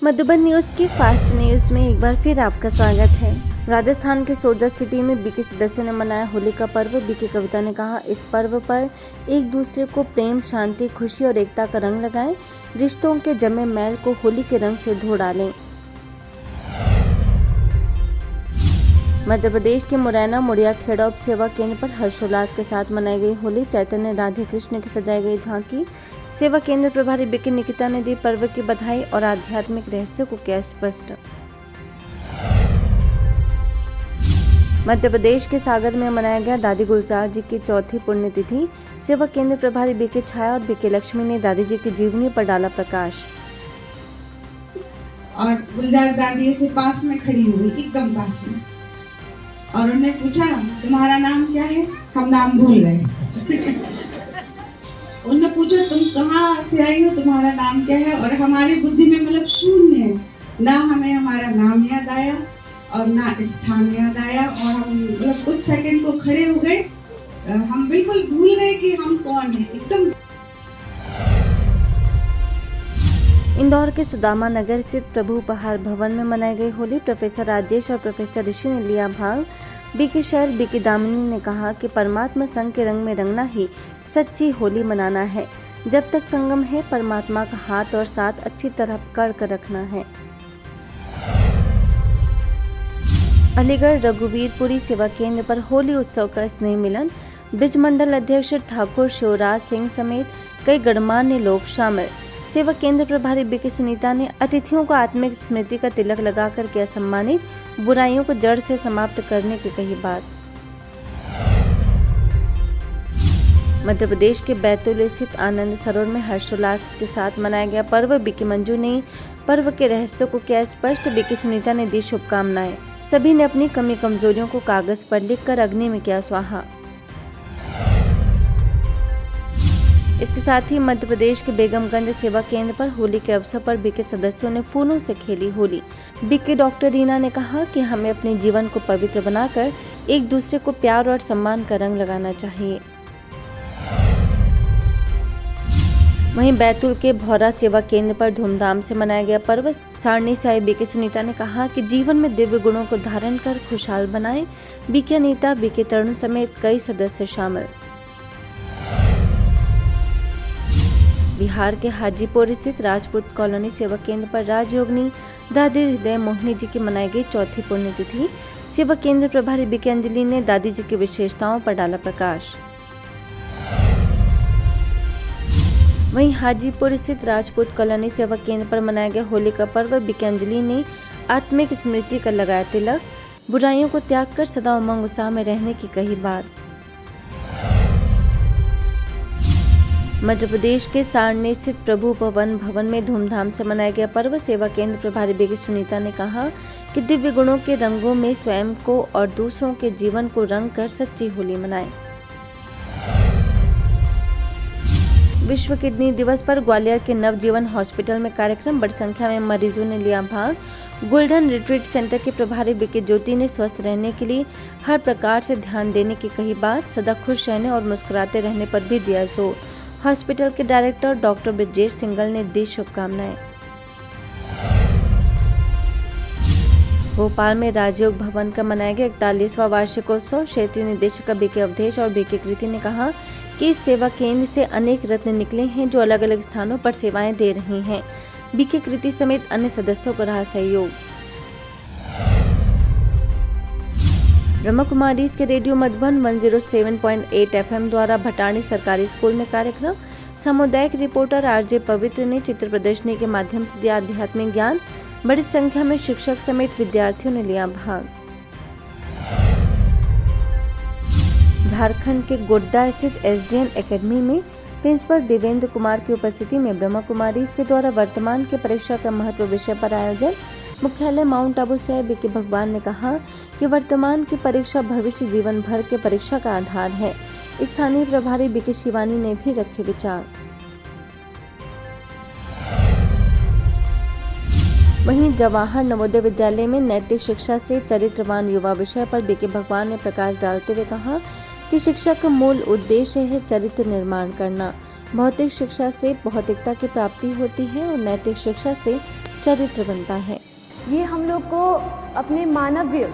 Madhuban news की fast news में एक बार फिर आपका स्वागत है। राजस्थान के सोदर सिटी में बीके सदस्यों ने मनाया होली का पर्व। बीके कविता ने कहा, इस पर्व पर एक दूसरे को प्रेम, शांति, खुशी और एकता का रंग लगाएं। रिश्तों के जमे मैल को होली के रंग से धो डालें। मध्य प्रदेश के मुरैना मुड़िया खेड़ा उप सेवा केंद्र पर हर्षोल्लास के साथ मनाई गई होली। चैतन्य राधे कृष्ण की सजाई गई झांकी। सेवा केंद्र प्रभारी बीके निकिता ने दी पर्व की बधाई और आध्यात्मिक रहस्य को किया स्पष्ट। मध्य प्रदेश के सागर में मनाया गया दादी गुलजार जी की चौथी पुण्यतिथि। सेवा केंद्र प्रभारी बीके छाया और बीके लक्ष्मी ने दादी जी की जीवनी पर डाला प्रकाश। और गुलजार दादी से पास में खड़ी हुई, एकदम पास में, और उन्होंने पूछा, तुम्हारा नाम क्या है? हम नाम भूल गए। उन्होंने पूछा, तुम कहाँ से आई हो, तुम्हारा नाम क्या है? और हमारी बुद्धि में मतलब शून्य है, ना हमें हमारा नाम याद आया और ना स्थान याद आया, और हम मतलब कुछ सेकंड को खड़े हो गए। हम बिल्कुल भूल गए कि हम कौन है, एकदम। इंदौर के सुदामा नगर स्थित प्रभु उपहार भवन में मनाई गई होली। प्रोफेसर राजेश और प्रोफेसर ऋषि ने लिया भाग। बीके शहर बीके दामिनी ने कहा कि परमात्मा संग के रंग में रंगना ही सच्ची होली मनाना है। जब तक संगम है, परमात्मा का हाथ और साथ अच्छी तरह पकड़ कर रखना है। अलीगढ़ रघुवीरपुरी सेवा केंद्र पर होली उत्सव का स्नेह मिलन। ब्रिज मंडल अध्यक्ष ठाकुर शिवराज सिंह समेत कई गणमान्य लोग शामिल। सेवा केंद्र प्रभारी बीके सुनीता ने अतिथियों को आत्मिक स्मृति का तिलक लगाकर किया सम्मानित। बुराइयों को जड़ से समाप्त करने की कही बात। मध्य प्रदेश के बैतूल स्थित आनंद सरोवर में हर्षोल्लास के साथ मनाया गया पर्व। बीके मंजू ने पर्व के रहस्य को किया स्पष्ट। बीके सुनीता ने दी शुभकामनाएं। सभी ने अपनी कमी कमजोरियों को कागज पर लिखकर अग्नि में किया स्वाहा। इसके साथ ही मध्य प्रदेश के बेगमगंज सेवा केंद्र पर होली के अवसर पर बीके सदस्यों ने फूलों से खेली होली। बीके डॉक्टर रीना ने कहा कि हमें अपने जीवन को पवित्र बनाकर एक दूसरे को प्यार और सम्मान का रंग लगाना चाहिए। वहीं बैतूल के भौरा सेवा केंद्र पर धूमधाम से मनाया गया पर्व। सारणी से आई बीके सुनीता ने कहा कि जीवन में दिव्य गुणों को धारण कर खुशहाल बनाएं। बीके अनीता, बीके तरुण समेत कई सदस्य शामिल। बिहार के हाजीपुर स्थित राजपूत कॉलोनी सेवा केंद्र पर राजयोगिनी दादी हृदय मोहिनी जी की मनाई गई चौथी पुण्यतिथि। सेवा केंद्र प्रभारी बीके अंजलि ने दादी जी की विशेषताओं पर डाला प्रकाश। वहीं हाजीपुर स्थित राजपूत कॉलोनी सेवा केंद्र पर मनाया गया होली का पर्व। बीके अंजलि ने आत्मिक स्मृति का लगाया तिलक। बुराइयों को त्याग कर सदा उमंग उत्साह में रहने की कही बात। मध्य प्रदेश के सारणी स्थित प्रभु उपवन भवन में धूमधाम से मनाया गया पर्व। सेवा केंद्र प्रभारी बीके सुनीता ने कहा कि दिव्य गुणों के रंगों में स्वयं को और दूसरों के जीवन को रंग कर सच्ची होली मनाएं। विश्व किडनी दिवस पर ग्वालियर के नवजीवन हॉस्पिटल में कार्यक्रम। बड़ी संख्या में मरीजों ने लिया भाग। गोल्डन रिट्रीट सेंटर के प्रभारी बीके ज्योति ने स्वस्थ रहने के लिए हर प्रकार से ध्यान देने की कही बात। सदा खुश रहने और मुस्कुराते रहने पर भी दिया जोर। हॉस्पिटल के डायरेक्टर डॉक्टर ब्रजेश सिंगल ने दी शुभकामनाएं। भोपाल में राजयोग भवन का मनाया गया 41वां वार्षिकोत्सव। क्षेत्रीय निदेशक बीके अवधेश और बीके कृति ने कहा कि इस सेवा केंद्र से अनेक रत्न निकले हैं जो अलग अलग स्थानों पर सेवाएं दे रहे हैं। बीके कृति समेत अन्य सदस्यों को रहा सहयोग। ब्रह्मा कुमारीज के रेडियो मधुबन 107.8 FM द्वारा भटाणी सरकारी स्कूल में कार्यक्रम। सामुदायिक रिपोर्टर आरजे पवित्र ने चित्र प्रदर्शनी के माध्यम से दिया आध्यात्मिक ज्ञान। बड़ी संख्या में शिक्षक समेत विद्यार्थियों ने लिया भाग। झारखंड के गोड्डा स्थित एसडीएन एकेडमी में प्रिंसिपल देवेंद्र कुमार की उपस्थिति में ब्रह्मा कुमारीज के द्वारा वर्तमान के परीक्षा का महत्व विषय पर आयोजन। मुख्यालय माउंट आबू से बीके भगवान ने कहा कि वर्तमान की परीक्षा भविष्य जीवन भर के परीक्षा का आधार है। स्थानीय प्रभारी बीके शिवानी ने भी रखे विचार। वहीं जवाहर नवोदय विद्यालय में नैतिक शिक्षा से चरित्रवान युवा विषय पर बीके भगवान ने प्रकाश डालते हुए कहा कि शिक्षा का मूल उद्देश्य है चरित्र निर्माण करना। भौतिक शिक्षा से भौतिकता की प्राप्ति होती है और नैतिक शिक्षा से चरित्र बनता है। ये हम लोग को अपने मानवीय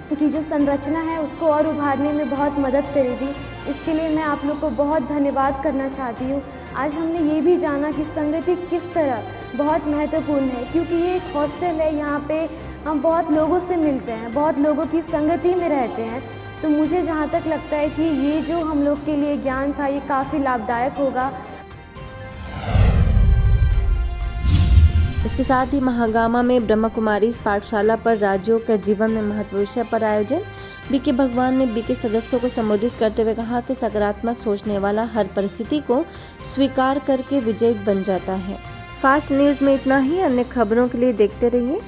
की जो संरचना है उसको और उभारने में बहुत मदद करेगी। इसके लिए मैं आप लोग को बहुत धन्यवाद करना चाहती हूँ। आज हमने ये भी जाना कि संगति किस तरह बहुत महत्वपूर्ण है, क्योंकि ये एक हॉस्टल है, यहाँ पे हम बहुत लोगों से मिलते हैं, बहुत लोगों की संगति में रहते हैं। तो मुझे जहाँ तक लगता है कि ये जो हम लोग के लिए ज्ञान था ये काफ़ी लाभदायक होगा। इसके साथ ही महागामा में ब्रह्मा कुमारी पाठशाला पर राज्यों के जीवन में महत्व विषय पर आयोजन बीके भगवान ने बीके सदस्यों को संबोधित करते हुए कहा कि सकारात्मक सोचने वाला हर परिस्थिति को स्वीकार करके विजयी बन जाता है। फास्ट न्यूज में इतना ही। अन्य खबरों के लिए देखते रहिए।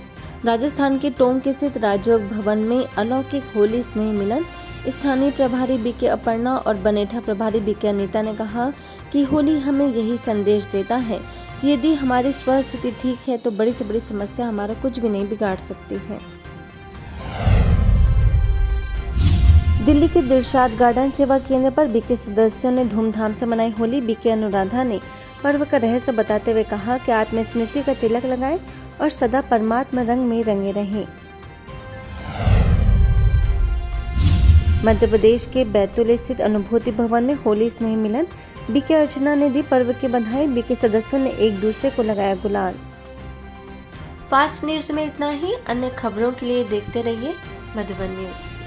राजस्थान के टोंक स्थित राजयोग भवन में अलौकिक होली स्नेह मिलन। स्थानीय प्रभारी बीके अपर्णा और बनेठा प्रभारी बीके अनीता ने कहा कि होली हमें यही संदेश देता है कि यदि हमारी स्वस्थिति ठीक है तो बड़ी से बड़ी समस्या हमारा कुछ भी नहीं बिगाड़ सकती है। दिल्ली के दिलशाद गार्डन सेवा केंद्र पर बीके सदस्यों ने धूमधाम से मनाई होली। बीके अनुराधा ने पर्व का रहस्य बताते हुए कहा कि आत्मस्मृति का तिलक लगाएं और सदा परमात्मा रंग में रंगे रहें। मध्य प्रदेश के बैतूल स्थित अनुभूति भवन में होली स्नेह मिलन। बीके अर्चना ने दी पर्व की बधाई। बीके सदस्यों ने एक दूसरे को लगाया गुलाल। फास्ट न्यूज में इतना ही। अन्य खबरों के लिए देखते रहिए मधुबन न्यूज।